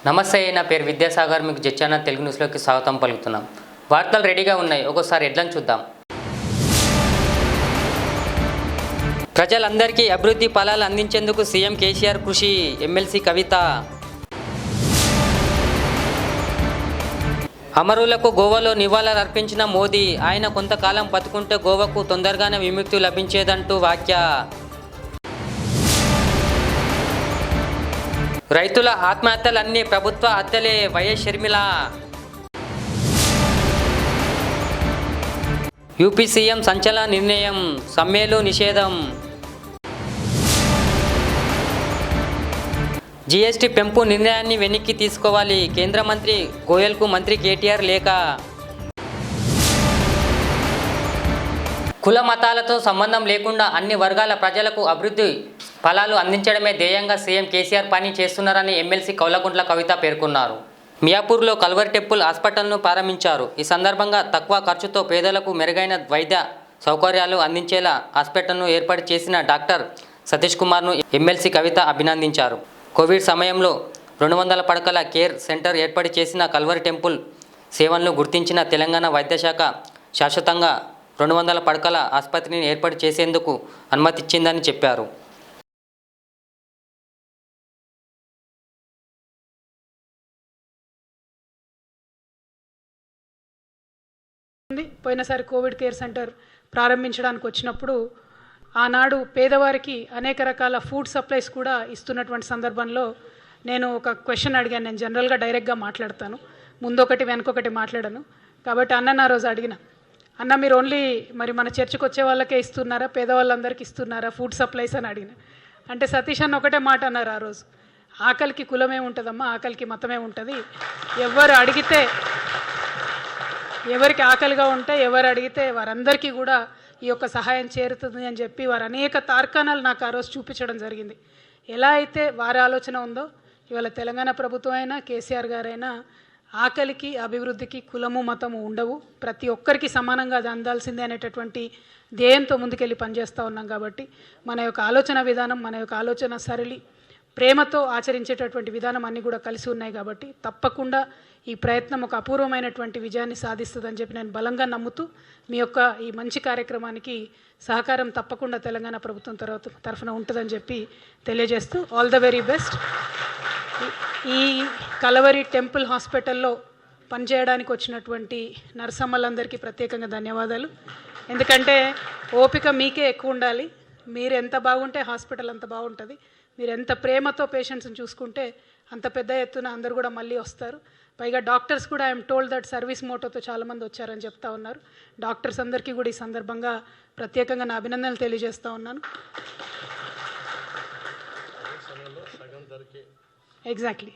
నమస్తే, నా పేరు విద్యాసాగర్. మీకు జెచ్చాన తెలుగు న్యూస్లోకి స్వాగతం పలుకుతున్నాం. వార్తలు రెడీగా ఉన్నాయి, ఒకసారి హెడ్లైన్ చూద్దాం. ప్రజలందరికీ అభివృద్ధి ఫలాలు అందించేందుకు సీఎం కేసీఆర్ కృషి, ఎమ్మెల్సీ కవిత. అమరులకు గోవాలో నివాళులు అర్పించిన మోదీ, ఆయన కొంతకాలం బతుకుంటే గోవాకు తొందరగానే విముక్తి లభించేదంటూ వ్యాఖ్య. రైతుల ఆత్మహత్యలన్నీ ప్రభుత్వ హత్యలే, వైఎస్ షర్మిల. యూపీ సీఎం సంచలన నిర్ణయం, సమ్మెలు నిషేధం. జీఎస్టీ పెంపు నిర్ణయాన్ని వెనక్కి తీసుకోవాలి, కేంద్ర మంత్రి గోయల్కు మంత్రి కేటీఆర్ లేఖ. కుల మతాలతో సంబంధం లేకుండా అన్ని వర్గాల ప్రజలకు అభివృద్ధి ఫలాలు అందించడమే ధ్యేయంగా సీఎం కేసీఆర్ పని చేస్తున్నారని ఎమ్మెల్సీ కౌలకుంట్ల కవిత పేర్కొన్నారు. మియాపూర్లో కల్వరి టెంపుల్ హాస్పిటల్ను ప్రారంభించారు. ఈ సందర్భంగా తక్కువ ఖర్చుతో పేదలకు మెరుగైన వైద్య సౌకర్యాలు అందించేలా హాస్పిటల్ను ఏర్పాటు చేసిన డాక్టర్ సతీష్ కుమార్ను ఎమ్మెల్సీ కవిత అభినందించారు. కోవిడ్ సమయంలో 200 పడకల కేర్ సెంటర్ ఏర్పాటు చేసిన కల్వరి టెంపుల్ సేవలను గుర్తించిన తెలంగాణ వైద్యశాఖ శాశ్వతంగా 200 పడకల ఆసుపత్రిని ఏర్పాటు చేసేందుకు అనుమతిచ్చిందని చెప్పారు. పోయినసారి కోవిడ్ కేర్ సెంటర్ ప్రారంభించడానికి వచ్చినప్పుడు ఆనాడు పేదవారికి అనేక రకాల ఫుడ్ సప్లైస్ కూడా ఇస్తున్నటువంటి సందర్భంలో నేను ఒక క్వశ్చన్ అడిగాను. నేను జనరల్గా డైరెక్ట్గా మాట్లాడతాను, ముందొకటి వెనకొకటి మాట్లాడను. కాబట్టి అన్న రోజు అడిగిన, అన్న మీరు ఓన్లీ మరి మన చర్చికి వచ్చే వాళ్ళకే ఇస్తున్నారా, పేదవాళ్ళందరికీ ఇస్తున్నారా ఫుడ్ సప్లైస్ అని అడిగిన. అంటే సతీష్ అన్న ఒకటే మాట అన్నారు ఆ రోజు, ఆకలికి కులమే ఉంటుందమ్మా, ఆకలికి మతమే ఉంటుంది. ఎవరు అడిగితే, ఎవరికి ఆకలిగా ఉంటే ఎవరు అడిగితే వారందరికీ కూడా ఈ యొక్క సహాయం చేరుతుంది అని చెప్పి వారు అనేక తార్కాణాలు నాకు ఆ రోజు చూపించడం జరిగింది. ఎలా అయితే వారి ఆలోచన ఉందో ఇవాళ తెలంగాణ ప్రభుత్వం అయినా కేసీఆర్ గారైనా ఆకలికి అభివృద్ధికి కులము మతము ఉండవు, ప్రతి ఒక్కరికి సమానంగా అది అందాల్సిందే అనేటటువంటి ధ్యేయంతో ముందుకెళ్ళి పనిచేస్తూ ఉన్నాం. కాబట్టి మన యొక్క ఆలోచన విధానం, మన యొక్క ఆలోచన సరళి, ప్రేమతో ఆచరించేటటువంటి విధానం అన్నీ కూడా కలిసి ఉన్నాయి. కాబట్టి తప్పకుండా ఈ ప్రయత్నం ఒక అపూర్వమైనటువంటి విజయాన్ని సాధిస్తుందని చెప్పి నేను బలంగా నమ్ముతూ మీ యొక్క ఈ మంచి కార్యక్రమానికి సహకారం తప్పకుండా తెలంగాణ ప్రభుత్వం తరఫున ఉంటుందని చెప్పి తెలియజేస్తూ ఆల్ ద వెరీ బెస్ట్. ఈ కలవరి టెంపుల్ హాస్పిటల్లో పనిచేయడానికి వచ్చినటువంటి నర్సమ్మలందరికీ ప్రత్యేకంగా ధన్యవాదాలు. ఎందుకంటే ఓపిక మీకే ఎక్కువ ఉండాలి. మీరు ఎంత బాగుంటే హాస్పిటల్ అంత బాగుంటుంది. మీరు ఎంత ప్రేమతో పేషెంట్స్ని చూసుకుంటే అంత పెద్ద ఎత్తున అందరు కూడా మళ్ళీ వస్తారు. పైగా డాక్టర్స్ కూడా ఐఎమ్ టోల్డ్ దట్ సర్వీస్ మోటోతో చాలామంది వచ్చారని చెప్తా ఉన్నారు. డాక్టర్స్ అందరికీ కూడా ఈ సందర్భంగా ప్రత్యేకంగా నా అభినందనలు తెలియజేస్తూ ఉన్నాను. ఎగ్జాక్ట్లీ,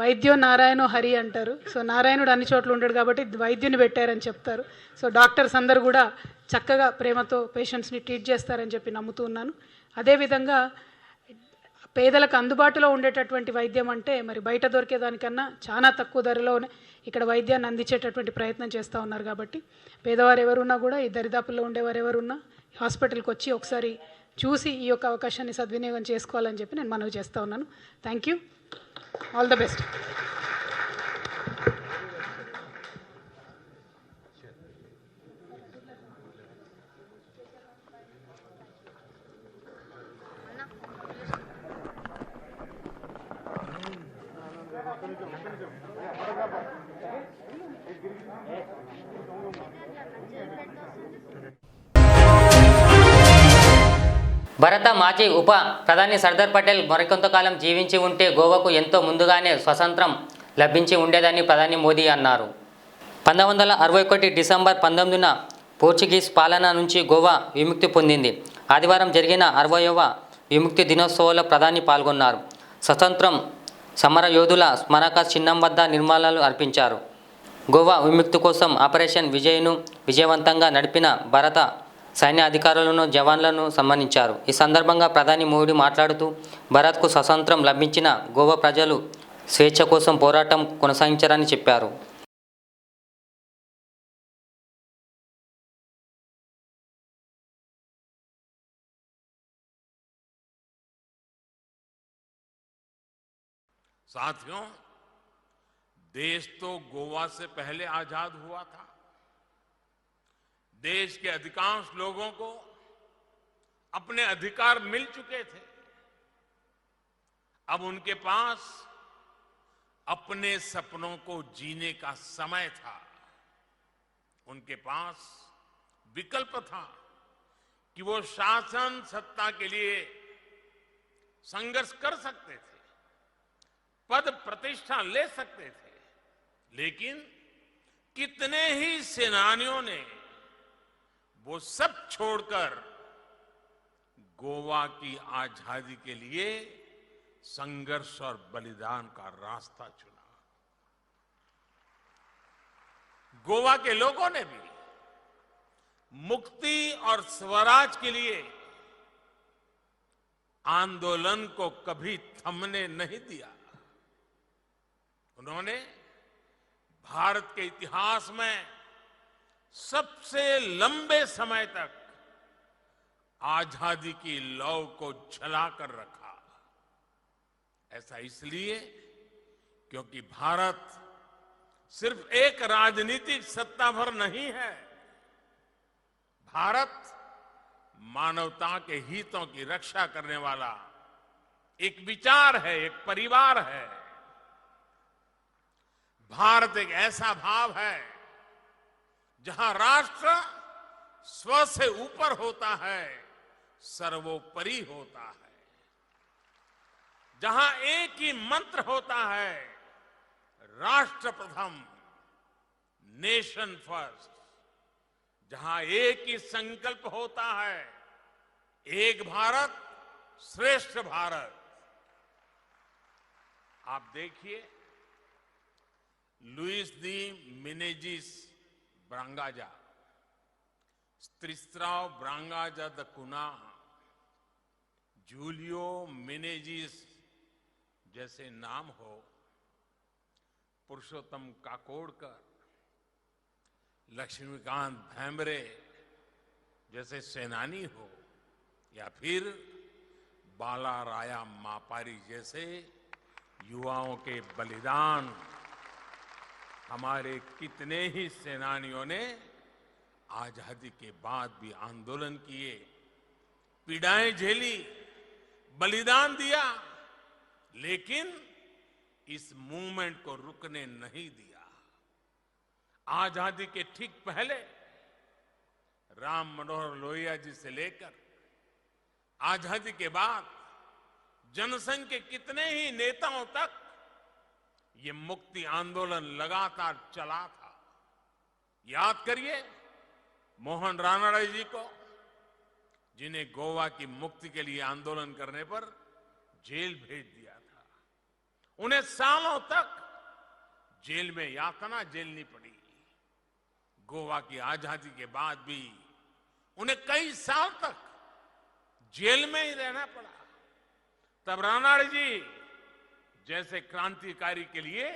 వైద్యో నారాయణో హరి అంటారు. సో నారాయణుడు అన్ని చోట్ల ఉంటాడు కాబట్టి వైద్యుని పెట్టారని చెప్తారు. సో డాక్టర్స్ అందరు కూడా చక్కగా ప్రేమతో పేషెంట్స్ని ట్రీట్ చేస్తారని చెప్పి నమ్ముతూ ఉన్నాను. అదేవిధంగా పేదలకు అందుబాటులో ఉండేటటువంటి వైద్యం అంటే మరి బయట దొరికేదానికన్నా చాలా తక్కువ ధరలోనే ఇక్కడ వైద్యాన్ని అందించేటటువంటి ప్రయత్నం చేస్తూ ఉన్నారు. కాబట్టి పేదవారు ఎవరున్నా కూడా, ఈ దరిదాపుల్లో ఉండేవారు ఎవరున్నా హాస్పిటల్కి వచ్చి ఒకసారి చూసి ఈ యొక్క అవకాశాన్ని సద్వినియోగం చేసుకోవాలని చెప్పి నేను మనవి చేస్తూ ఉన్నాను. Thank you, all the best. భారత మాజీ ఉప ప్రధాని సర్దార్ పటేల్ మరికొంతకాలం జీవించి ఉంటే గోవాకు ఎంతో ముందుగానే స్వతంత్రం లభించి ఉండేదని ప్రధాని మోదీ అన్నారు. 1961 డిసెంబర్ 19న పోర్చుగీస్ పాలన నుంచి గోవా విముక్తి పొందింది. ఆదివారం జరిగిన 60వ విముక్తి దినోత్సవంలో ప్రధాని పాల్గొన్నారు. స్వతంత్రం సమర యోధుల స్మారక చిహ్నం వద్ద నిర్మాణాలు అర్పించారు. గోవా విముక్తి కోసం ఆపరేషన్ విజయ్ను విజయవంతంగా నడిపిన భారత సైన్య అధికారులను, జవాన్లను సన్మానించారు. ఈ సందర్భంగా ప్రధాని మోడీ మాట్లాడుతూ భారత్కు స్వతంత్రం లభించిన గోవా ప్రజలు స్వేచ్ఛ కోసం పోరాటం కొనసాగించారని చెప్పారు. साथियों, देश तो गोवा से पहले आजाद हुआ था। देश के अधिकांश लोगों को अपने अधिकार मिल चुके थे। अब उनके पास अपने सपनों को जीने का समय था। उनके पास विकल्प था कि वो शासन सत्ता के लिए संघर्ष कर सकते थे, पद प्रतिष्ठा ले सकते थे, लेकिन कितने ही सेनानियों ने वो सब छोड़कर गोवा की आजादी के लिए संघर्ष और बलिदान का रास्ता चुना। गोवा के लोगों ने भी मुक्ति और स्वराज के लिए आंदोलन को कभी थमने नहीं दिया। उन्होंने भारत के इतिहास में सबसे लंबे समय तक आजादी की लौ को जलाकर रखा। ऐसा इसलिए क्योंकि भारत सिर्फ एक राजनीतिक सत्ता भर नहीं है। भारत मानवता के हितों की रक्षा करने वाला एक विचार है, एक परिवार है। भारत एक ऐसा भाव है जहां राष्ट्र स्व से ऊपर होता है, सर्वोपरि होता है, जहां एक ही मंत्र होता है, राष्ट्र प्रथम, नेशन फर्स्ट, जहां एक ही संकल्प होता है, एक भारत श्रेष्ठ भारत। आप देखिए, लुइस दी मिनेजिस ब्रांगाजा, स्त्रिस्त्राव ब्रांगाजा द कुना, जूलियो मिनेजिस जैसे नाम हो, पुरुषोत्तम काकोडकर, लक्ष्मीकांत भैमरे जैसे सेनानी हो, या फिर बालाराया मापारी जैसे युवाओं के बलिदान, हमारे कितने ही सेनानियों ने आजादी के बाद भी आंदोलन किए, पीड़ाएं झेली, बलिदान दिया, लेकिन इस मूवमेंट को रुकने नहीं दिया। आजादी के ठीक पहले राम मनोहर लोहिया जी से लेकर आजादी के बाद जनसंघ के कितने ही नेताओं तक ये मुक्ति आंदोलन लगातार चला था। याद करिए मोहन रानडे जी को, जिन्हें गोवा की मुक्ति के लिए आंदोलन करने पर जेल भेज दिया था। उन्हें सालों तक जेल में यातना झेलनी पड़ी। गोवा की आजादी के बाद भी उन्हें कई साल तक जेल में ही रहना पड़ा। तब रानडे जी जैसे क्रांतिकारी के लिए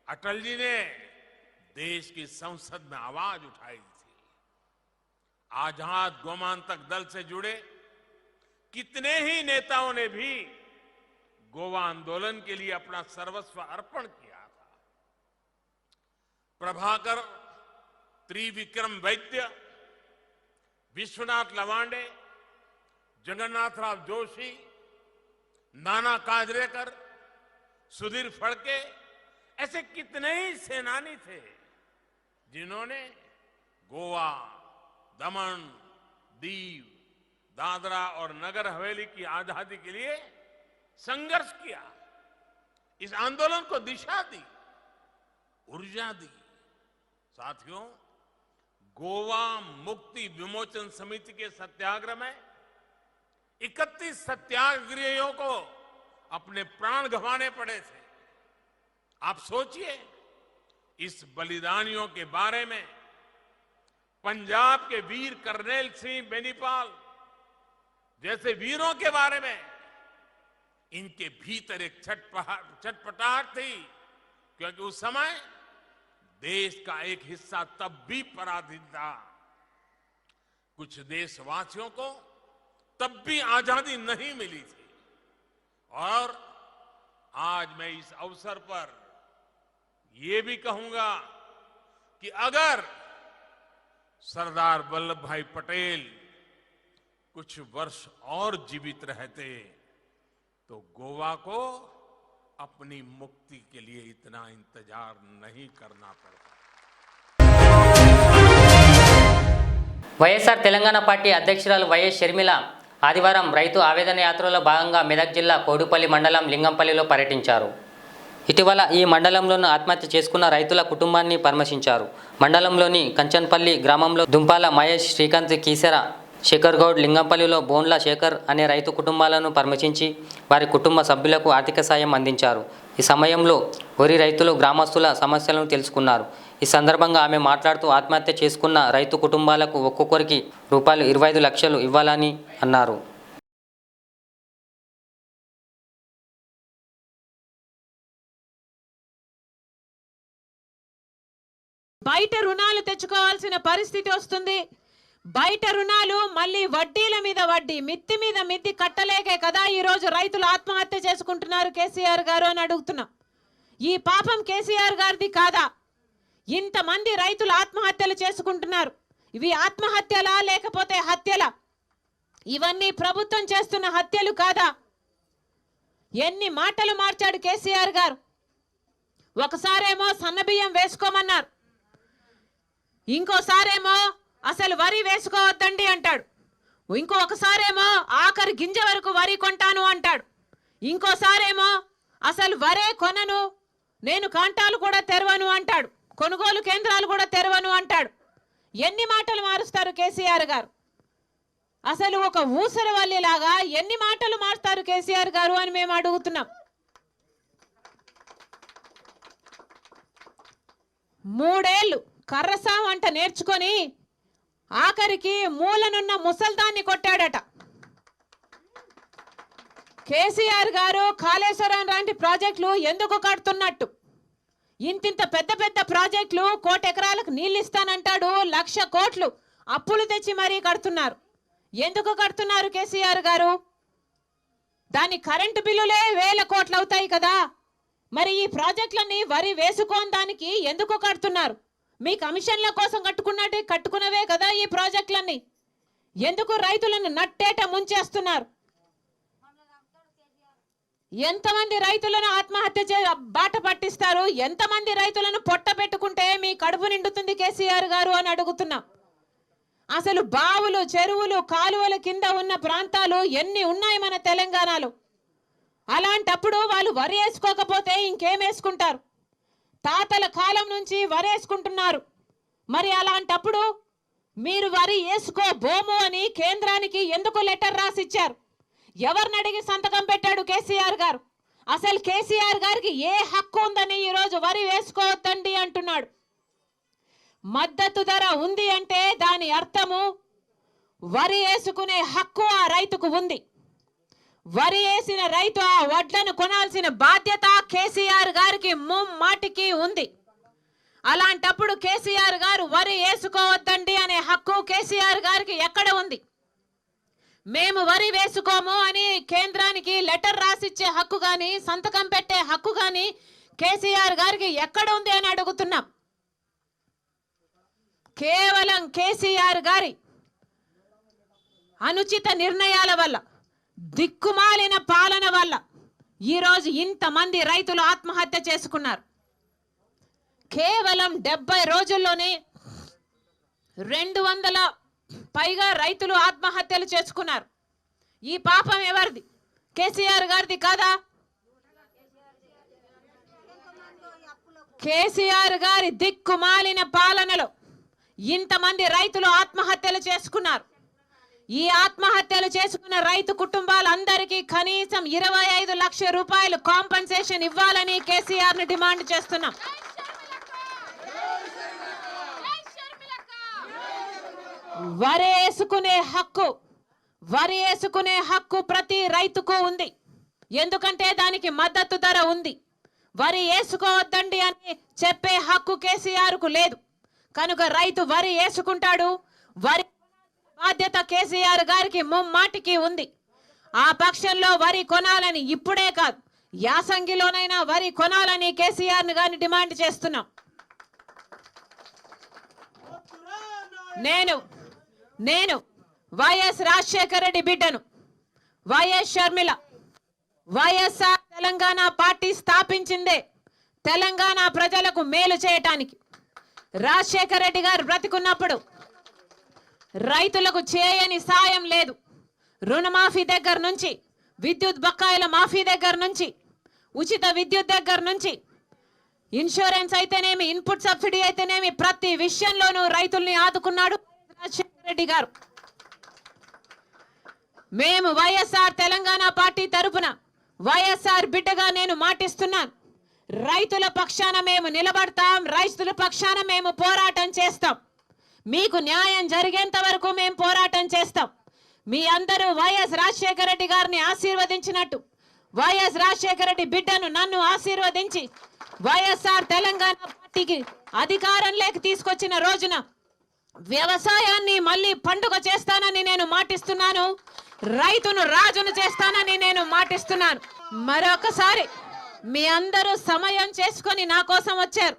अटल जी ने देश की संसद में आवाज उठाई थी। आजाद गोमांतक दल से जुड़े कितने ही नेताओं ने भी गोवा आंदोलन के लिए अपना सर्वस्व अर्पण किया था। प्रभाकर त्रिविक्रम वैद्य, विश्वनाथ लवांडे, जगन्नाथराव जोशी, नाना काजरेकर, सुधीर फड़के, ऐसे कितने ही सेनानी थे जिन्होंने गोवा, दमन, दीव, दादरा और नगर हवेली की आजादी के लिए संघर्ष किया। इस आंदोलन को दिशा दी, ऊर्जा दी। साथियों, गोवा मुक्ति विमोचन समिति के सत्याग्रह में 31 सत्याग्रहियों को अपने प्राण गंवाने पड़े थे। आप सोचिए, इस बलिदानियों के बारे में पंजाब के वीर करनेल सिंह बेनीपाल जैसे वीरों के बारे में इनके भीतर एक छटपटाहट थी, क्योंकि उस समय देश का एक हिस्सा तब भी पराधीन था। कुछ देशवासियों को तब भी आजादी नहीं मिली थी। और आज मैं इस अवसर पर ये भी कहूंगा कि अगर सरदार वल्लभ भाई पटेल कुछ वर्ष और जीवित रहते तो गोवा को अपनी मुक्ति के लिए इतना इंतजार नहीं करना पड़ता। వైఎస్ఆర్ తెలంగాణ పార్టీ అధ్యక్షురాలు వైఎస్ షర్మిల ఆదివారం రైతు ఆవేదన యాత్రలో భాగంగా మెదక్ జిల్లా కోడుపల్లి మండలం లింగంపల్లిలో పర్యటించారు. ఇటీవల ఈ మండలంలోనూ ఆత్మహత్య చేసుకున్న రైతుల కుటుంబాన్ని పరామర్శించారు. మండలంలోని కంచన్పల్లి గ్రామంలో దుంపాల మహేష్, శ్రీకాంత్, కీసెర, శేఖర్ గౌడ్, లింగంపల్లిలో బోన్ల శేఖర్ అనే రైతు కుటుంబాలను పరామర్శించి వారి కుటుంబ సభ్యులకు ఆర్థిక సాయం అందించారు. ఈ సమయంలో వరి రైతులు గ్రామస్తుల సమస్యలను తెలుసుకున్నారు. ఈ సందర్భంగా ఆమె మాట్లాడుతూ ఆత్మహత్య చేసుకున్న రైతు కుటుంబాలకు ఒక్కొక్కరికి రూపాయలు 25 లక్షలు ఇవ్వాలని అన్నారు. బయట రుణాలు తెచ్చుకోవాల్సిన పరిస్థితి వస్తుంది. బయట రుణాలు మళ్ళీ వడ్డీల మీద వడ్డీ, మిత్తి మీద మిత్తి కట్టలేకే కదా ఈరోజు రైతులు ఆత్మహత్య చేసుకుంటున్నారు కేసీఆర్ గారు అని అడుగుతున్నాం. ఈ పాపం కేసీఆర్ గారిది కాదా? ఇంతమంది రైతులు ఆత్మహత్యలు చేసుకుంటున్నారు. ఇవి ఆత్మహత్యలా లేకపోతే హత్యలా? ఇవన్నీ ప్రభుత్వం చేస్తున్న హత్యలు కాదా? ఎన్ని మాటలు మార్చాడు కేసీఆర్ గారు. ఒకసారేమో సన్నబియ్యం వేసుకోమన్నారు, ఇంకోసారేమో అసలు వరి వేసుకోవద్దండి అంటాడు, ఇంకొకసారేమో ఆఖరి గింజ వరకు వరి కొంటాను అంటాడు, ఇంకోసారేమో అసలు వరే కొనను, నేను కాంటాలు కూడా తెరవను అంటాడు, కొనుగోలు కేంద్రాలు కూడా తెరవను అంటాడు. ఎన్ని మాటలు మారుస్తారు కేసీఆర్ గారు? అసలు ఒక ఊసరవల్లిలాగా ఎన్ని మాటలు మారుస్తారు కేసీఆర్ గారు అని మేము అడుగుతున్నాం. 3 ఏళ్ళు కర్రసాం అంట నేర్చుకొని ఆఖరికి మూలనున్న ముసల్దాన్ని కొట్టాడట. కేసీఆర్ గారు కాళేశ్వరం లాంటి ప్రాజెక్టులు ఎందుకు కడుతున్నట్టు? ఇంతింత పెద్ద పెద్ద ప్రాజెక్టులు 1 కోటి ఎకరాలకు నీళ్ళు ఇస్తానంటాడు, 1,00,000 కోట్లు అప్పులు తెచ్చి మరీ కడుతున్నారు. ఎందుకు కడుతున్నారు కేసీఆర్ గారు? దాని కరెంటు బిల్లులే 1,000 కోట్లు అవుతాయి కదా. మరి ఈ ప్రాజెక్టులన్నీ వరి వేసుకోని దానికి ఎందుకు కడుతున్నారు? మీ కమిషన్ల కోసం కట్టుకున్నవే కదా ఈ ప్రాజెక్టులన్నీ. ఎందుకు రైతులను నట్టేట ముంచేస్తున్నారు? ఎంతమంది రైతులను ఆత్మహత్య బాట పట్టిస్తారు? ఎంతమంది రైతులను పొట్ట పెట్టుకుంటే మీ కడుపు నిండుతుంది కేసీఆర్ గారు అని అడుగుతున్నాం. అసలు బావులు, చెరువులు, కాలువల కింద ఉన్న ప్రాంతాలు ఎన్ని ఉన్నాయి మన తెలంగాణలో? అలాంటప్పుడు వాళ్ళు వరి వేసుకోకపోతే ఇంకేం వేసుకుంటారు? తాతల కాలం నుంచి వరి వేసుకుంటున్నారు. మరి అలాంటప్పుడు మీరు వరి వేసుకోబోము అని కేంద్రానికి ఎందుకు లెటర్ రాసిచ్చారు? ఎవరిని అడిగి సంతకం పెట్టాడు కేసీఆర్ గారు? అసలు కేసీఆర్ గారికి ఏ హక్కు ఉందని ఈరోజు వరి వేసుకోవద్దండి అంటున్నాడు? మద్దతు ధర ఉంది అంటే దాని అర్థము వరి వేసుకునే హక్కు ఆ రైతుకు ఉంది. వరి వేసిన రైతు ఆ వడ్లను కొనాల్సిన బాధ్యత కేసీఆర్ గారికి ముమ్మాటికి ఉంది. అలాంటప్పుడు కేసీఆర్ గారు వరి వేసుకోవద్దండి అనే హక్కు కేసీఆర్ గారికి ఎక్కడ ఉంది? మేము వరి వేసుకోము అని కేంద్రానికి లెటర్ రాసిచ్చే హక్కు కానీ, సంతకం పెట్టే హక్కు కానీ కేసీఆర్ గారికి ఎక్కడ ఉంది అని అడుగుతున్నాం. కేవలం కేసీఆర్ గారి అనుచిత నిర్ణయాల వల్ల, దిక్కుమాలిన పాలన వల్ల ఈరోజు ఇంతమంది రైతులు ఆత్మహత్య చేసుకున్నారు. కేవలం 70 రోజుల్లోనే 200 పైగా రైతులు ఆత్మహత్యలు చేసుకున్నారు. ఈ పాపం ఎవరిది? కేసీఆర్ గారిది కాదా? కేసీఆర్ గారి దిక్కుమాలిన పాలనలో ఇంతమంది రైతులు ఆత్మహత్యలు చేసుకున్నారు. ఈ ఆత్మహత్యలు చేసుకున్న రైతు కుటుంబాలందరికీ కనీసం 25 లక్షల రూపాయలు కాంపెన్సేషన్ ఇవ్వాలని కేసీఆర్ ని డిమాండ్ చేస్తున్నాం. వరి వేసుకునే హక్కు ప్రతి రైతుకు ఉంది. ఎందుకంటే దానికి మద్దతు ధర ఉంది. వరి వేసుకోవద్దండి అని చెప్పే హక్కు కేసీఆర్ కు లేదు. కనుక రైతు వరి వేసుకుంటాడు. వరి బాధ్యత కేసీఆర్ గారికి ముమ్మాటికి ఉంది. ఆ పక్షంలో వరి కొనాలని ఇప్పుడే కాదు, యాసంగిలోనైనా వరి కొనాలని కేసీఆర్ గారిని డిమాండ్ చేస్తున్నాం. నేను వైఎస్ రాజశేఖర రెడ్డి బిడ్డను, వైఎస్ షర్మిల. వైఎస్ఆర్ తెలంగాణ పార్టీ స్థాపించిందే తెలంగాణ ప్రజలకు మేలు చేయటానికి. రాజశేఖర రెడ్డి గారు బ్రతికున్నప్పుడు రైతులకు చేయని సాయం లేదు. రుణమాఫీ దగ్గర నుంచి, విద్యుత్ బకాయిల మాఫీ దగ్గర నుంచి, ఉచిత విద్యుత్ దగ్గర నుంచి, ఇన్సూరెన్స్ అయితేనేమి, ఇన్పుట్ సబ్సిడీ అయితేనేమి, ప్రతి విషయంలోనూ రైతుల్ని ఆదుకున్నాడు రాజశేఖర రెడ్డి గారు. మేము వైఎస్ఆర్ తెలంగాణ పార్టీ తరపున వైఎస్ఆర్ బిడ్డగా నేను మాటిస్తున్నాను, రైతుల పక్షాన మేము నిలబడతాం, రైతుల పక్షాన మేము పోరాటం చేస్తాం. మీకు న్యాయం జరిగేంత వరకు మేము పోరాటం చేస్తాం. మీ అందరూ వైఎస్ రాజశేఖర రెడ్డి గారిని ఆశీర్వదించినట్టు వైఎస్ రాజశేఖర రెడ్డి బిడ్డను నన్ను ఆశీర్వదించి వైఎస్ఆర్ తెలంగాణ పార్టీకి అధికారంలోకి తీసుకొచ్చిన రోజున వ్యవసాయాన్ని మళ్ళీ పండుగ చేస్తానని నేను మాటిస్తున్నాను, రైతును రాజును చేస్తానని నేను మాటిస్తున్నాను. మరొకసారి మీ అందరూ సమయం చేసుకొని నా కోసం వచ్చారు.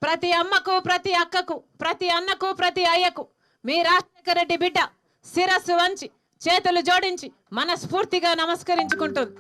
ప్రతి అమ్మకు, ప్రతి అక్కకు, ప్రతి అన్నకు, ప్రతి అయ్యకు మీ రాజశేఖర రెడ్డి బిడ్డ శిరస్సు వంచి చేతులు జోడించి మనస్ఫూర్తిగా నమస్కరించుకుంటుంది.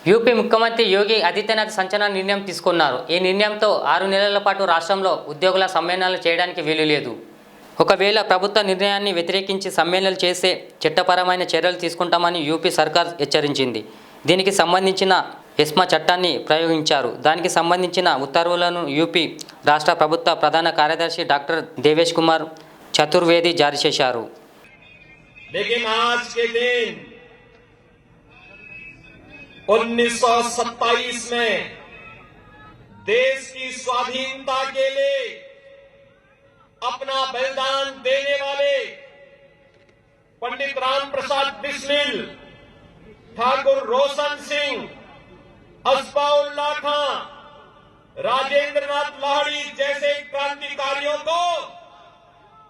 యూపీ ముఖ్యమంత్రి యోగి ఆదిత్యనాథ్ సంచలన నిర్ణయం తీసుకున్నారు. ఈ నిర్ణయంతో 6 నెలల పాటు రాష్ట్రంలో ఉద్యోగుల సమ్మేళనాలు చేయడానికి వీలు లేదు. ఒకవేళ ప్రభుత్వ నిర్ణయాన్ని వ్యతిరేకించి సమ్మేళనాలు చేస్తే చట్టపరమైన చర్యలు తీసుకుంటామని యూపీ సర్కార్ హెచ్చరించింది. దీనికి సంబంధించిన ఎస్మా చట్టాన్ని ప్రయోగించారు. దానికి సంబంధించిన ఉత్తర్వులను యూపీ రాష్ట్ర ప్రభుత్వ ప్రధాన కార్యదర్శి డాక్టర్ దేవేష్ కుమార్ చతుర్వేది జారీ చేశారు. लेकिन आज के दिन 1927 में देश की स्वाधीनता के लिए अपना बलिदान देने वाले पंडित राम प्रसाद बिस्मिल, ठाकुर रोशन सिंह, अस्फाउल्लाह खां, राजेंद्र नाथ लाहिड़ी जैसे क्रांतिकारियों को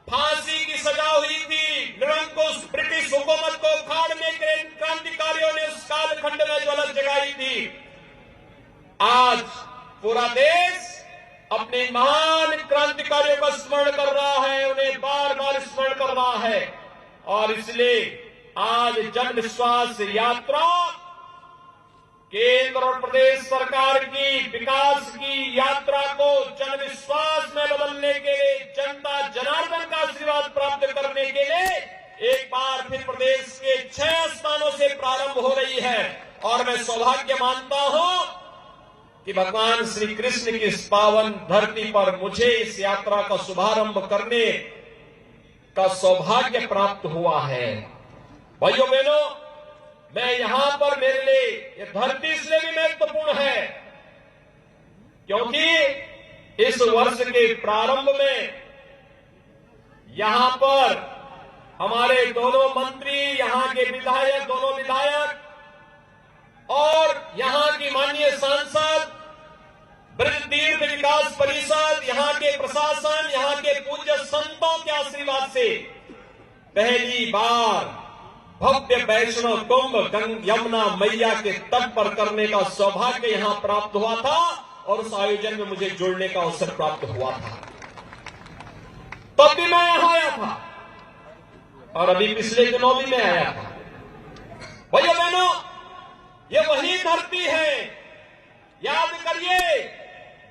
फांसी की सजा हुई थी। निरंकुश ब्रिटिश हुकूमत को उखाड़ने के इन क्रांतिकारियों ने उस कालखंड में ज्वलंत जगाई थी। आज पूरा देश अपने महान क्रांतिकारियों का स्मरण कर रहा है, उन्हें बार बार स्मरण कर रहा है। और इसलिए आज जन विश्वास यात्रा केंद्र और प्रदेश सरकार की विकास की यात्रा को जन विश्वास में बदलने के लिए, जनता जनार्दन का आशीर्वाद प्राप्त करने के लिए एक बार फिर प्रदेश के 6 स्थानों से प्रारंभ हो रही है। और मैं सौभाग्य मानता हूं कि भगवान श्री कृष्ण की इस पावन धरती पर मुझे इस यात्रा का शुभारंभ करने का सौभाग्य प्राप्त हुआ है। भाइयों बहनों, मैं यहां पर मेरे लिए ये धरती इसलिए भी महत्वपूर्ण है क्योंकि इस वर्ष के प्रारंभ में यहां पर हमारे दोनों मंत्री, यहां के विधायक, दोनों विधायक और यहां की माननीय सांसद, ब्रज तीर्थ विकास परिषद, यहां के प्रशासन, यहां के पूज्य संतों के आशीर्वाद से पहली बार भव्य वैष्णव कुंभ यमुना मैया के तट पर करने का सौभाग्य यहां प्राप्त हुआ था और उस आयोजन में मुझे जुड़ने का अवसर प्राप्त हुआ था। तब भी मैं यहां आया था और अभी पिछले दिनों भी मैं आया था। भैया बहनों, ये वही धरती है, याद करिए,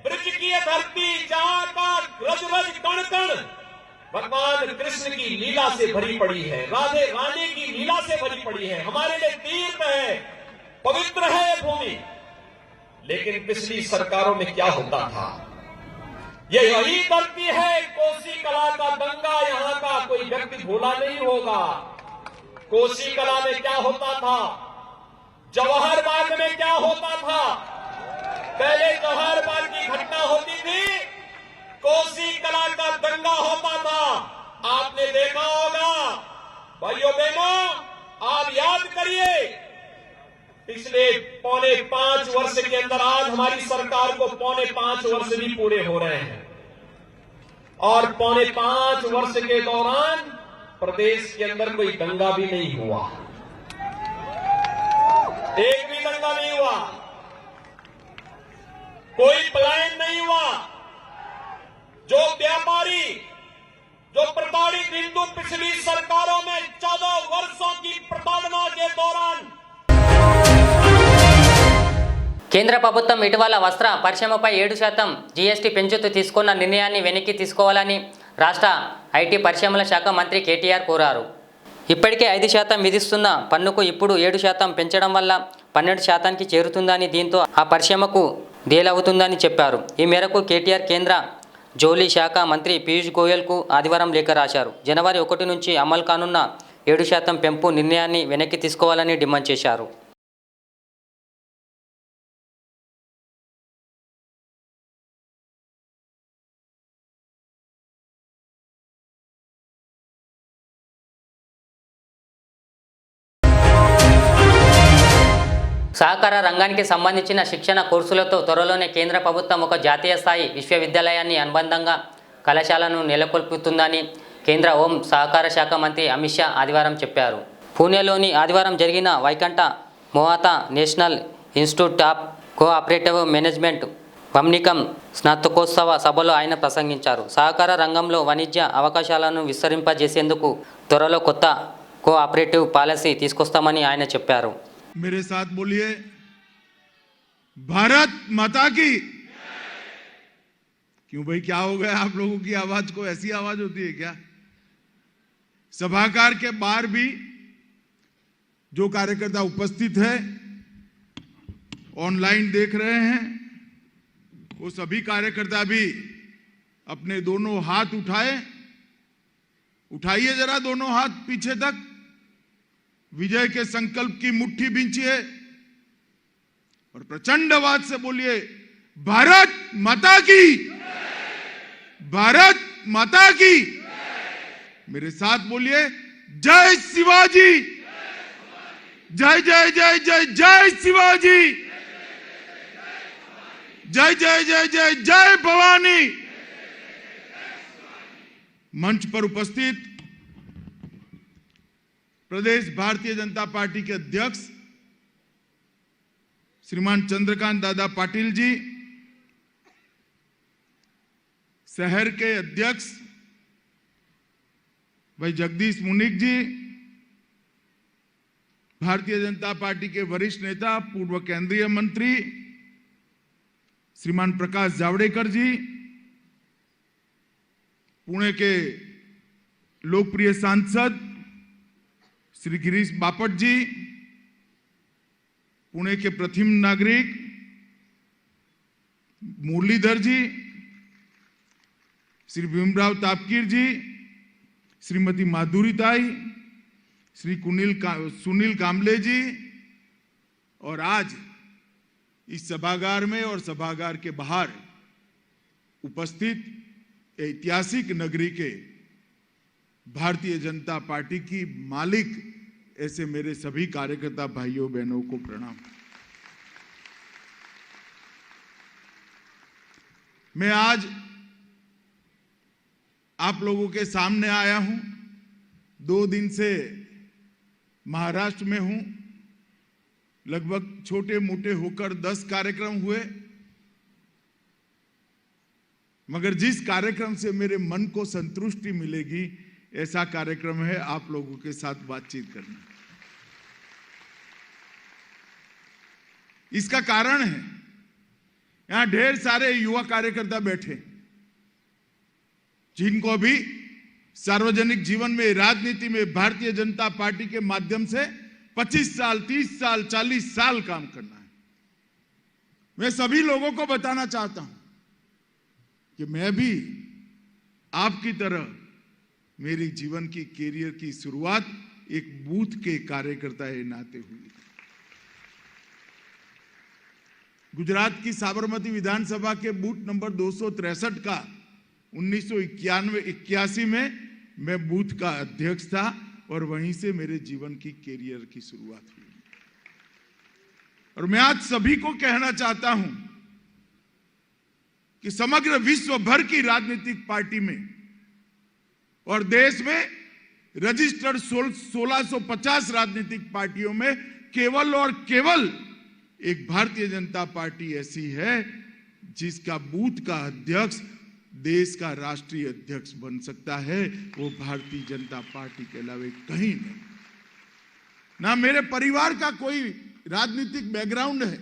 ब्रज की यह धरती जहां का रज रज कण कण भगवान कृष्ण की लीला से भरी पड़ी है, राधे रानी की लीला से भरी पड़ी है। हमारे लिए तीर्थ है, पवित्र है ये भूमि। लेकिन पिछली सरकारों में क्या होता था? ये यही धरती है, कोसी कला का दंगा यहां का कोई व्यक्ति भूला नहीं होगा। कोसी कला में क्या होता था, जवाहर बाग में क्या होता था। पहले जवाहर बाग की घटना होती थी पड़ोसी कला का दंगा होता था, आपने देखा होगा। भाइयों बहनों, आप याद करिए, पिछले 4.5 वर्ष के अंदर आज हमारी सरकार को 4.5 वर्ष भी पूरे हो रहे हैं, और 4.5 वर्ष के दौरान प्रदेश के अंदर कोई दंगा भी नहीं हुआ, एक भी दंगा नहीं हुआ, कोई पलायन नहीं हुआ। जो व्यापारी, जो प्रताड़ित हिंदू पिछली सरकारों में 14 वर्षों की प्रताड़ना के दौरान కేంద్ర ప్రభుత్వం ఇటీవల వస్త్ర పరిశ్రమపై 7% జీఎస్టీ పెంచుతూ తీసుకున్న నిర్ణయాన్ని వెనక్కి తీసుకోవాలని రాష్ట్ర ఐటీ పరిశ్రమల శాఖ మంత్రి కేటీఆర్ కోరారు. ఇప్పటికే 5% విధిస్తున్న పన్నుకు ఇప్పుడు 7% పెంచడం వల్ల 12%కి చేరుతుందని, దీంతో ఆ పరిశ్రమకు దేలవుతుందని చెప్పారు. ఈ మేరకు కేటీఆర్ కేంద్ర జౌళి శాఖ మంత్రి పీయూష్ గోయల్కు ఆదివారం లేఖ రాశారు. జనవరి 1 నుంచి అమలు కానున్న 7% పెంపు నిర్ణయాన్ని వెనక్కి తీసుకోవాలని డిమాండ్ చేశారు. సహకార రంగానికి సంబంధించిన శిక్షణ కోర్సులతో త్వరలోనే కేంద్ర ప్రభుత్వం ఒక జాతీయ స్థాయి విశ్వవిద్యాలయాన్ని అనుబంధంగా కళాశాలను నెలకొల్పుతుందని కేంద్ర హోం సహకార శాఖ మంత్రి అమిత్ షా ఆదివారం చెప్పారు. పూణేలోని ఆదివారం జరిగిన Vaikunth Mehta national institute of cooperative management వమ్నికం స్నాతకోత్సవ సభలో ఆయన ప్రసంగించారు. సహకార రంగంలో వాణిజ్య అవకాశాలను విస్తరింపజేసేందుకు త్వరలో కొత్త కోఆపరేటివ్ పాలసీ తీసుకొస్తామని ఆయన చెప్పారు. मेरे साथ बोलिए, भारत माता की। क्यों भाई, क्या हो गया आप लोगों की आवाज को? ऐसी आवाज होती है क्या? सभागार के बाहर भी जो कार्यकर्ता उपस्थित है, ऑनलाइन देख रहे हैं, वो सभी कार्यकर्ता भी अपने दोनों हाथ उठाइए जरा दोनों हाथ पीछे तक, विजय के संकल्प की मुट्ठी बींचिए और प्रचंड आवाज से बोलिए, भारत माता की, भारत माता की। मेरे साथ बोलिए, जय शिवाजी, जय जय जय जय जय शिवाजी, जय जय जय जय जय भवानी। मंच पर उपस्थित प्रदेश भारतीय जनता पार्टी के अध्यक्ष श्रीमान चंद्रकांत दादा पाटिल जी, शहर के अध्यक्ष भाई जगदीश मुनिक जी, भारतीय जनता पार्टी के वरिष्ठ नेता पूर्व केंद्रीय मंत्री श्रीमान प्रकाश जावड़ेकर जी, पुणे के लोकप्रिय सांसद श्री गिरीश बापट जी, पुणे के प्रथम नागरिक मुरलीधर जी, श्री भीमराव तापकीर जी, श्रीमती माधुरी ताई, श्री सुनील कामले जी, और आज इस सभागार में और सभागार के बाहर उपस्थित ऐतिहासिक नगरी के भारतीय जनता पार्टी की मालिक ऐसे मेरे सभी कार्यकर्ता भाइयों बहनों को प्रणाम। मैं आज आप लोगों के सामने आया हूं। 2 दिन से महाराष्ट्र में हूं। लगभग छोटे मोटे होकर 10 कार्यक्रम हुए, मगर जिस कार्यक्रम से मेरे मन को संतुष्टि मिलेगी ऐसा कार्यक्रम है आप लोगों के साथ बातचीत करना। इसका कारण है, यहां ढेर सारे युवा कार्यकर्ता बैठे जिनको भी सार्वजनिक जीवन में, राजनीति में भारतीय जनता पार्टी के माध्यम से 25 साल, 30 साल, 40 साल काम करना है। मैं सभी लोगों को बताना चाहता हूं कि मैं भी आपकी तरह मेरी जीवन की कैरियर की शुरुआत एक बूथ के कार्यकर्ता के नाते हुई। गुजरात की साबरमती विधानसभा के बूथ नंबर 263 का 1981 में मैं बूथ का अध्यक्ष था और वहीं से मेरे जीवन की कैरियर की शुरुआत हुई। और मैं आज सभी को कहना चाहता हूं कि समग्र विश्व भर की राजनीतिक पार्टी में और देश में रजिस्टर्ड 1650 राजनीतिक पार्टियों में केवल और केवल एक भारतीय जनता पार्टी ऐसी है जिसका बूथ का अध्यक्ष देश का राष्ट्रीय अध्यक्ष बन सकता है। वो भारतीय जनता पार्टी के अलावा कहीं नहीं। ना मेरे परिवार का कोई राजनीतिक बैकग्राउंड है,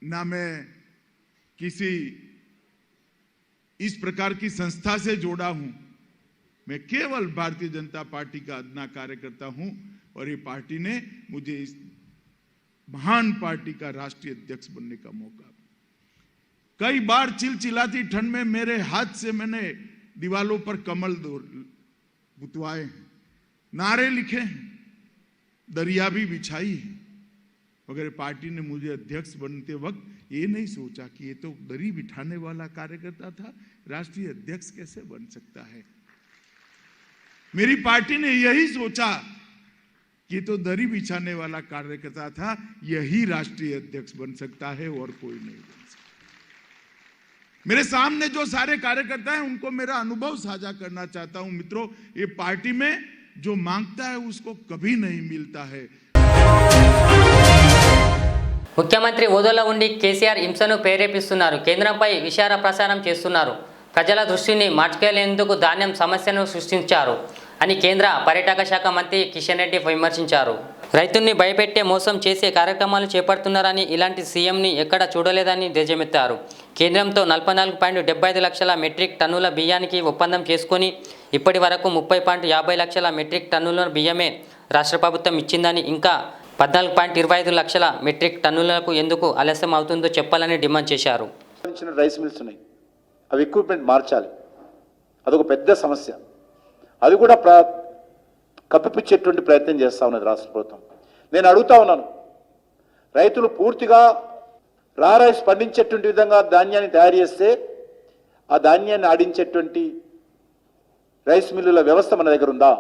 ना मैं किसी इस प्रकार की संस्था से जोड़ा हूं। मैं केवल भारतीय जनता पार्टी का अदना कार्यकर्ता हूं और ये पार्टी ने मुझे इस महान पार्टी का राष्ट्रीय अध्यक्ष बनने का मौका। कई बार चिलचिलाती ठंड में मेरे हाथ से मैंने दीवालों पर कमल बुतवाए हैं, नारे लिखे हैं, दरिया भी बिछाई है, मगर पार्टी ने मुझे अध्यक्ष बनते वक्त ये नहीं सोचा कि ये तो दरी बिठाने वाला कार्यकर्ता था, राष्ट्रीय अध्यक्ष कैसे बन सकता है। मेरी पार्टी ने यही सोचा कि तो दरी बिछाने वाला कार्यकर्ता था, यही राष्ट्रीय अध्यक्ष बन सकता है और कोई नहीं बन सकता। मेरे सामने जो सारे कार्यकर्ता हैं उनको मेरा अनुभव साझा करना चाहता हूं। मित्रों, ये पार्टी में जो मांगता है उसको कभी नहीं मिलता है। ముఖ్యమంత్రి హోదాలో ఉండి కేసీఆర్ హింసను ప్రేరేపిస్తున్నారు, కేంద్రంపై విషాద ప్రసారం చేస్తున్నారు, ప్రజల దృష్టిని మార్చుకెళ్లేందుకు ధాన్యం సమస్యను సృష్టించారు అని కేంద్ర పర్యాటక శాఖ మంత్రి కిషన్ రెడ్డి విమర్శించారు. రైతుల్ని భయపెట్టే మోసం చేసే కార్యక్రమాలు చేపడుతున్నారని, ఇలాంటి సీఎంని ఎక్కడ చూడలేదని ధ్వజమెత్తారు. కేంద్రంతో 44.75 లక్షల మెట్రిక్ టన్నుల బియ్యానికి ఒప్పందం చేసుకొని ఇప్పటి వరకు 30.50 లక్షల మెట్రిక్ టన్నుల బియ్యమే రాష్ట్ర ప్రభుత్వం ఇచ్చిందని, ఇంకా 14.25 లక్షల మెట్రిక్ టన్నులకు ఎందుకు ఆలస్యం అవుతుందో చెప్పాలని డిమాండ్ చేశారు. రైస్ మిల్స్ ఉన్నాయి, అవి ఎక్విప్మెంట్ మార్చాలి, అదొక పెద్ద సమస్య. అది కూడా కప్పిపుచ్చేటువంటి ప్రయత్నం చేస్తూ ఉన్నది రాష్ట్ర ప్రభుత్వం. నేను అడుగుతా ఉన్నాను, రైతులు పూర్తిగా రా రైస్ పండించేటువంటి విధంగా ధాన్యాన్ని తయారు చేస్తే ఆ ధాన్యాన్ని ఆడించేటువంటి రైస్ మిల్లుల వ్యవస్థ మన దగ్గర ఉందా?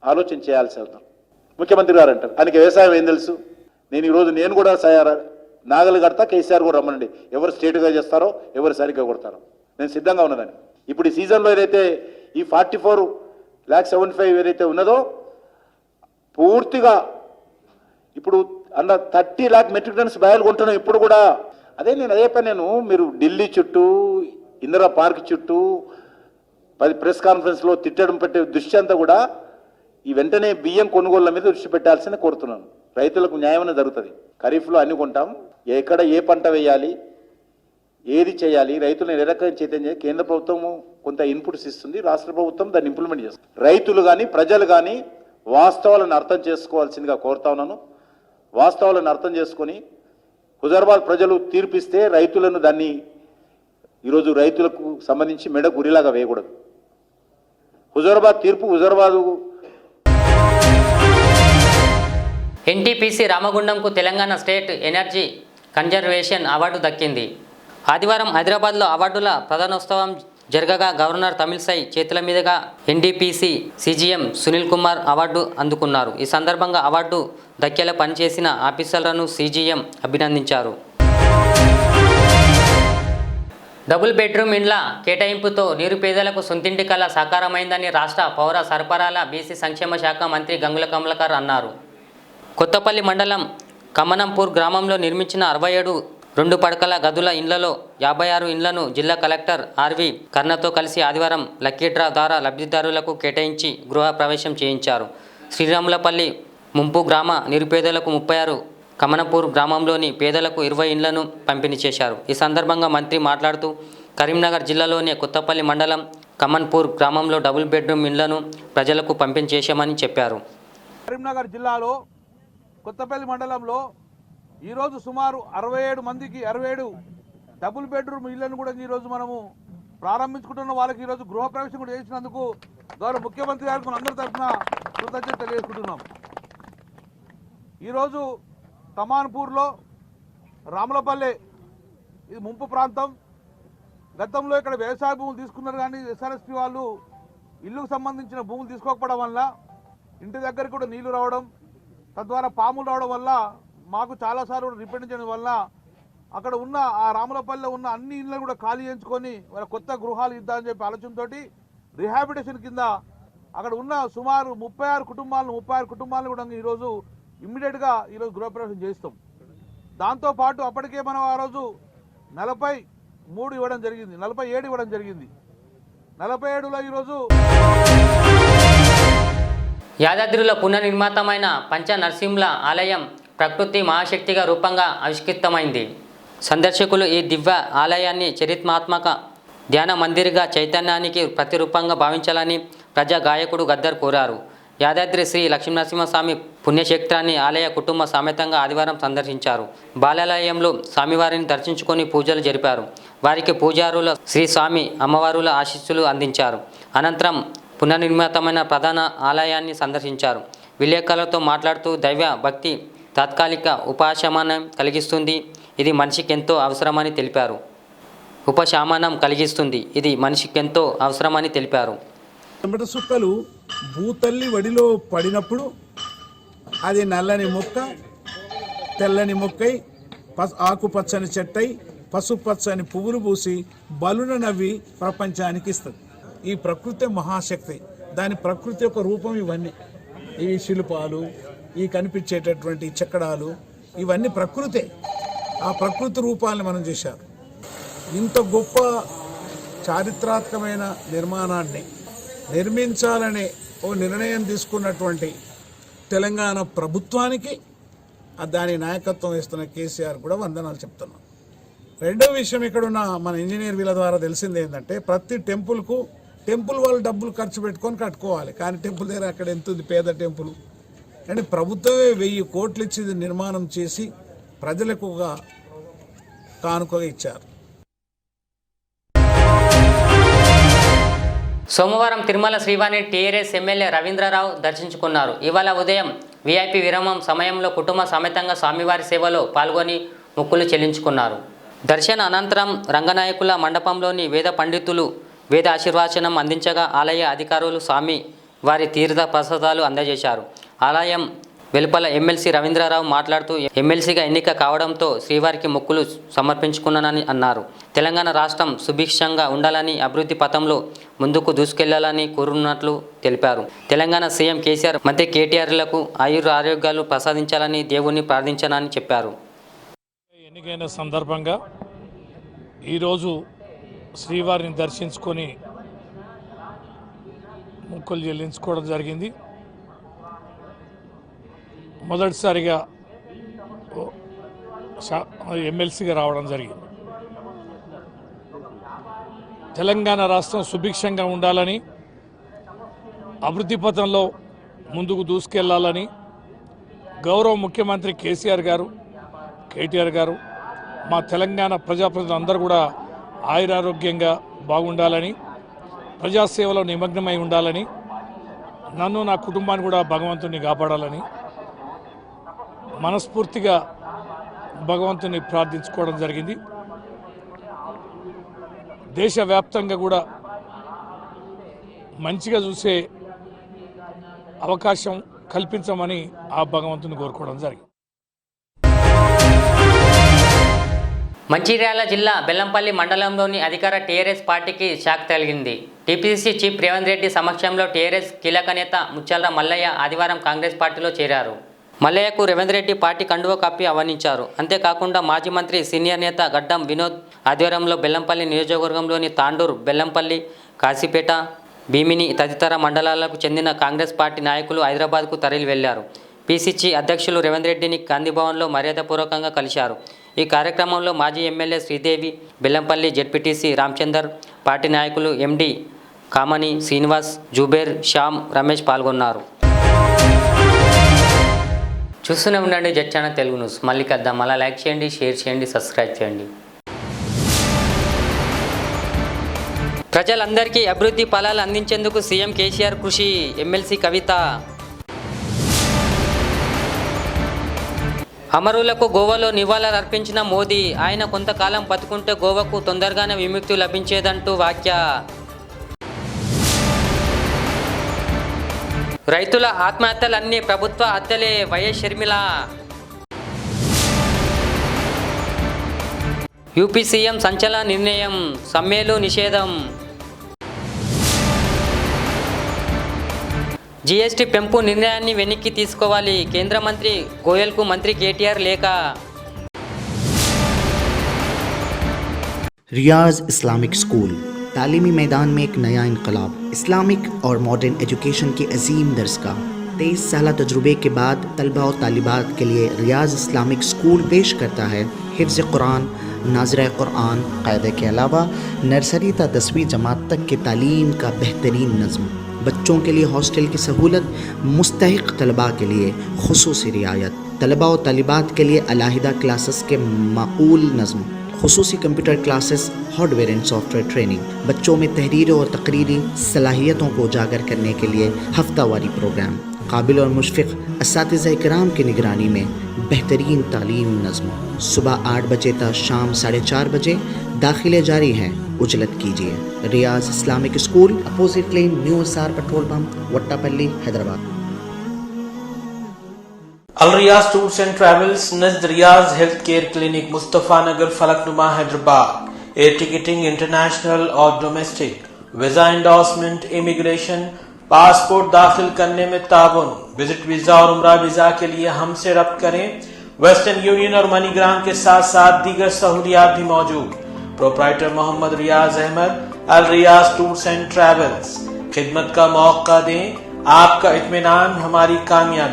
ఆలోచన చేయాల్సి అవుతాం. ముఖ్యమంత్రి గారు అంటారు ఆయనకి వ్యవసాయం ఏం తెలుసు. నేను కూడా నాగలు కడతా, కేసీఆర్ కూడా రమ్మనండి, ఎవరు స్టేట్గా చేస్తారో ఎవరు సరిగ్గా కొడతారో నేను సిద్ధంగా ఉన్నదని. ఇప్పుడు ఈ సీజన్లో ఏదైతే ఈ 44,75,000 ఏదైతే ఉన్నదో పూర్తిగా ఇప్పుడు 30 lakh మెట్రిక్ టన్స్ బయలు కొంటున్నాం ఇప్పుడు కూడా. అదే పని మీరు ఢిల్లీ చుట్టూ, ఇందిరా పార్క్ చుట్టూ 10 ప్రెస్ కాన్ఫరెన్స్లో తిట్టడం పెట్టే దృష్టి అంతా కూడా ఈ వెంటనే బియ్యం కొనుగోళ్ల మీద దృష్టి పెట్టాల్సిన కోరుతున్నాను. రైతులకు న్యాయమైన జరుగుతుంది. ఖరీఫ్లో అన్ని కొంటాం, ఎక్కడ ఏ పంట వేయాలి, ఏది చేయాలి, రైతులను ఏ రకంగా చైతన్యం. కేంద్ర ప్రభుత్వం కొంత ఇన్పుట్స్ ఇస్తుంది, రాష్ట్ర ప్రభుత్వం దాన్ని ఇంప్లిమెంట్ చేస్తుంది. రైతులు కానీ ప్రజలు కానీ వాస్తవాలను అర్థం చేసుకోవాల్సిందిగా కోరుతా ఉన్నాను. వాస్తవాలను అర్థం చేసుకొని హుజరాబాద్ ప్రజలు తీర్పిస్తే రైతులను దాన్ని ఈరోజు రైతులకు సంబంధించి మెడ గురిలాగా వేయకూడదు. హుజరాబాద్ తీర్పు హుజరాబాదు. ఎన్టీపీసీ రామగుండంకు Telangana state energy conservation award దక్కింది. ఆదివారం హైదరాబాద్లో అవార్డుల ప్రధానోత్సవం జరగగా గవర్నర్ తమిళసై చేతుల మీదుగా NTPC CGM Sunil Kumar award అందుకున్నారు. ఈ సందర్భంగా అవార్డు దక్కేలా పనిచేసిన ఆఫీసర్లను సీజీఎం అభినందించారు. డబుల్ బెడ్రూమ్ ఇండ్ల కేటాయింపుతో నిరుపేదలకు సొంతింటి కళ సాకారమైందని రాష్ట్ర పౌర సరఫరాల బీసీ సంక్షేమ శాఖ మంత్రి గంగుల కమలాకర్ అన్నారు. కొత్తపల్లి మండలం కమనంపూర్ గ్రామంలో నిర్మించిన 67 2 పడకల గదుల ఇండ్లలో 56 ఇండ్లను జిల్లా కలెక్టర్ ఆర్వి కర్ణతో కలిసి ఆదివారం లక్కీ డ్రా ద్వారా లబ్ధిదారులకు కేటాయించి గృహ ప్రవేశం చేయించారు. శ్రీరాములపల్లి ముంపు గ్రామ నిరుపేదలకు 36, కమనపూర్ గ్రామంలోని పేదలకు 20 ఇండ్లను పంపిణీ చేశారు. ఈ సందర్భంగా మంత్రి మాట్లాడుతూ కరీంనగర్ జిల్లాలోని కొత్తపల్లి మండలం కమన్పూర్ గ్రామంలో డబుల్ బెడ్రూమ్ ఇండ్లను ప్రజలకు పంపిణీ చేశామని చెప్పారు. కరీంనగర్ జిల్లాలో కొత్తపల్లి మండలంలో ఈరోజు సుమారు 67 డబుల్ బెడ్రూమ్ ఇళ్లను కూడా ఈరోజు మనము ప్రారంభించుకుంటున్న వాళ్ళకి ఈరోజు గృహప్రవేశం కూడా చేసినందుకు గౌరవ ముఖ్యమంత్రి గారికి మన అందరి తరఫున కృతజ్ఞత తెలియజేసుకుంటున్నాం. ఈరోజు కమాన్పూర్లో రాములపల్లె ఇది ముంపు ప్రాంతం, గతంలో ఇక్కడ వ్యవసాయ భూములు తీసుకున్నారు కానీ ఎస్ఆర్ఎస్పీ వాళ్ళు ఇల్లుకు సంబంధించిన భూములు తీసుకోకపోవడం వల్ల ఇంటి దగ్గరికి కూడా నీళ్లు రావడం, తద్వారా పాములు రావడం వల్ల మాకు చాలాసార్లు రిపేర్ చేయడం వల్ల అక్కడ ఉన్న ఆ రాములపల్లిలో ఉన్న అన్ని ఇళ్ళను కూడా ఖాళీ చేయించుకొని వాళ్ళ కొత్త గృహాలు ఇద్దామని చెప్పి ఆలోచనతో రిహాబిటేషన్ కింద అక్కడ ఉన్న సుమారు 36 కుటుంబాలను కూడా ఈరోజు ఇమ్మీడియట్గా ఈరోజు గృహప్రవేశం చేస్తాం. దాంతోపాటు అప్పటికే మనం ఆ రోజు 47 ఇవ్వడం జరిగింది. 47లో ఈరోజు యాదాద్రిలో పునర్నిర్మితమైన పంచ నరసింహుల ఆలయం ప్రకృతి మహాశక్తిగా రూపంగా ఆవిష్కృతమైంది. సందర్శకులు ఈ దివ్య ఆలయాన్ని చరిత్రాత్మక ధ్యాన మందిర్గా చైతన్యానికి ప్రతిరూపంగా భావించాలని ప్రజా గాయకుడు గద్దర్ కోరారు. యాదాద్రి శ్రీ లక్ష్మీనరసింహస్వామి పుణ్యక్షేత్రాన్ని ఆలయ కుటుంబ సమేతంగా ఆదివారం సందర్శించారు. బాలాలయంలో స్వామివారిని దర్శించుకొని పూజలు జరిపారు. వారికి పూజారుల శ్రీ స్వామి అమ్మవారుల ఆశీస్సులు అందించారు. అనంతరం పునర్నిర్మితమైన ప్రధాన ఆలయాన్ని సందర్శించారు. విలేకరులతో మాట్లాడుతూ దైవ భక్తి తాత్కాలిక ఉపశమనం కలిగిస్తుంది, ఇది మనిషికి ఎంతో అవసరమని తెలిపారు. చెమట సుక్కలు భూతల్లి వడిలో పడినప్పుడు అది నల్లని మొక్క తెల్లని మొక్కై ఆకుపచ్చని చెట్టై పసుపచ్చని పువ్వులు పూసి బలున నవ్వి ప్రపంచానికి ఇస్తుంది. ఈ ప్రకృతి మహాశక్తి, దాని ప్రకృతి యొక్క రూపం ఇవన్నీ. ఈ శిల్పాలు, ఈ కనిపించేటటువంటి చెక్కడాలు ఇవన్నీ ప్రకృతే. ఆ ప్రకృతి రూపాలను మనం చేశారు. ఇంత గొప్ప చారిత్రాత్మకమైన నిర్మాణాన్ని నిర్మించాలనే ఓ నిర్ణయం తీసుకున్నటువంటి తెలంగాణ ప్రభుత్వానికి దాని నాయకత్వం ఇస్తున్న కేసీఆర్ కూడా వందనాలు చెప్తున్నాం. రెండో విషయం, ఇక్కడున్న మన ఇంజనీర్ వీళ్ళ ద్వారా తెలిసింది ఏంటంటే ప్రతి టెంపుల్ వాళ్ళు డబ్బులు ఖర్చు పెట్టుకొని కట్టుకోవాలి. కానీ టెంపుల్ దగ్గర అక్కడ ఎంత ఉంది, పేద టెంపుల్. కానీ ప్రభుత్వమే 1000 కోట్లు ఇచ్చి నిర్మాణం చేసి ప్రజలకు ఒక కానుకగా ఇచ్చారు. సోమవారం తిరుమల శ్రీవాణి టీఆర్ఎస్ ఎమ్మెల్యే రవీంద్రరావు దర్శించుకున్నారు. ఇవాళ ఉదయం వీఐపీ విరామం సమయంలో కుటుంబ సమేతంగా స్వామివారి సేవలో పాల్గొని మొక్కులు చెల్లించుకున్నారు. దర్శన అనంతరం రంగనాయకుల మండపంలోని వేద పండితులు వేద ఆశీర్వచనం అందించగా ఆలయ అధికారులు స్వామి వారి తీర్థ ప్రసాదాలు అందజేశారు. ఆలయం వెలుపల ఎమ్మెల్సీ రవీంద్రరావు మాట్లాడుతూ ఎమ్మెల్సీగా ఎన్నిక కావడంతో శ్రీవారికి మొక్కులు సమర్పించుకున్నానని అన్నారు. తెలంగాణ రాష్ట్రం సుభిక్షంగా ఉండాలని, అభివృద్ధి పథంలో ముందుకు దూసుకెళ్లాలని కోరున్నట్లు తెలిపారు. తెలంగాణ సీఎం కేసీఆర్, మంత్రి కేటీఆర్లకు ఆరోగ్యాలు ప్రసాదించాలని దేవుణ్ణి ప్రార్థించానని చెప్పారు. ఎన్నికైన సందర్భంగా ఈరోజు శ్రీవారిని దర్శించుకొని మొక్కులు చెల్లించుకోవడం జరిగింది. మొదటిసారిగా ఎమ్మెల్సీగా రావడం జరిగింది. తెలంగాణ రాష్ట్రం సుభిక్షంగా ఉండాలని, అభివృద్ధి పథంలో ముందుకు దూసుకెళ్లాలని గౌరవ ముఖ్యమంత్రి కేసీఆర్ గారు, కేటీఆర్ గారు, మా తెలంగాణ ప్రజాప్రతినిధులందరూ కూడా ఆయురారోగ్యంగా బాగుండాలని, ప్రజాసేవలో నిమగ్నమై ఉండాలని, నన్ను నా కుటుంబాన్ని కూడా భగవంతుని కాపాడాలని మనస్ఫూర్తిగా భగవంతుని ప్రార్థించుకోవడం జరిగింది. దేశవ్యాప్తంగా కూడా మంచిగా చూసే అవకాశం కల్పించమని ఆ భగవంతుని కోరుకోవడం జరిగింది. మంచిర్యాల జిల్లా బెల్లంపల్లి మండలంలోని అధికార టీఆర్ఎస్ పార్టీకి షాక్ తగిలింది. టీపీసీసీ చీఫ్ రేవంత్ రెడ్డి సమక్షంలో టీఆర్ఎస్ కీలక నేత ముత్యాల మల్లయ్య ఆదివారం కాంగ్రెస్ పార్టీలో చేరారు. మల్లయ్యకు రేవంత్ రెడ్డి పార్టీ కండువ కప్పి ఆహ్వానించారు. అంతేకాకుండా మాజీ మంత్రి సీనియర్ నేత గడ్డం వినోద్ ఆధ్వర్యంలో బెల్లంపల్లి నియోజకవర్గంలోని తాండూరు, బెల్లంపల్లి, కాశీపేట, భీమిని తదితర మండలాలకు చెందిన కాంగ్రెస్ పార్టీ నాయకులు హైదరాబాద్కు తరలి వెళ్లారు. పీసీసీ అధ్యక్షులు రేవంత్ రెడ్డిని గాంధీభవన్లో మర్యాదపూర్వకంగా కలిశారు. ఈ కార్యక్రమంలో మాజీ MLA Sridevi, Bellampalli ZPTC Ramachandar, party నాయకులు ఎండి కామని, శ్రీనివాస్, జుబేర్, శ్యామ్, రమేష్ పాల్గొన్నారు. చూస్తూనే ఉండండి జెడ్ ఛానల్ తెలుగు న్యూస్. మళ్ళీ కద్దాం. అలా లైక్ చేయండి, షేర్ చేయండి, సబ్స్క్రైబ్ చేయండి. ప్రజలందరికీ అభివృద్ధి ఫలాలు అందించేందుకు సీఎం కేసీఆర్ కృషి. ఎమ్మెల్సీ కవిత. అమరులకు గోవాలో నివాళులర్పించిన మోదీ, ఆయన కొంతకాలం బతుకుంటే గోవాకు తొందరగానే విముక్తి లభించేదంటూ వ్యాఖ్య. రైతుల ఆత్మహత్యలన్నీ ప్రభుత్వ హత్యలే, వైఎస్ షర్మిల. యూపీ సీఎం సంచలన నిర్ణయం, సమ్మెలు నిషేధం. జీఎస్టీ పెంపు నిర్ణయాన్ని వెనక్కి తీసుకోవాలి, కేంద్ర మంత్రి గోయల్కు మంత్రి కేటీఆర్ లేఖ. रियाज इस्लामिक स्कूल तालीमी मैदान में एक नया इनकलाब, इस्लामिक और मॉडर्न एजुकेशन की अजीम दरसगाह। 23 साल तजुर्बे के बाद तलबा और तालिबात के लिए रियाज इस्लामिक स्कूल पेश करता है हिफ्ज़ कुरान, नाज़रा कुरान, कायदे के अलावा नर्सरी ता 10वीं जमात तक के तालीम का बेहतरीन नज़्म। बच्चों के लिए हॉस्टल की सहूलत, मुस्तहिक तलबा के लिए खुसूसी रियायत, तलबा और तालिबात के लिए अलहदा क्लासेस के माकूल नज़्म, खुसूसी computer classes, hardware and software training. बच्चों में तहरीर और तकरीरी सलाहियतों को उजागर करने के लिए हफ्तावारी प्रोग्राम, काबिल और मुशफ़िक़ असातिज़ा इकराम की निगरानी में बेहतरीन तालीम नज़्म। सुबह 8 बजे तक शाम 4:30 बजे दाखिले जारी हैं, उजलत कीजिए। Riyaz Islamic school, opposite lane, new SR petrol pump, Wattepally, Hyderabad. Al Riyaz tours and travels Najd Riyaz health care clinic, Mustafa Nagar, Falaknuma, Hyderabad. Air ticketing international और domestic, visa endorsement, immigration, passport दाखिल करने में ताउन। विजिट वीजा और उम्रा वीजा के लिए हमसे रब्त करें। वेस्टर्न यूनियन और मनीग्राम के साथ साथ दीगर सहूलियात भी मौजूद। Proprietor Mohammed Riyaz Ahmed, Al Riyaz tours and travels. खिदमत का मौका दें, आपका इत्मीनान हमारी कामयाबी।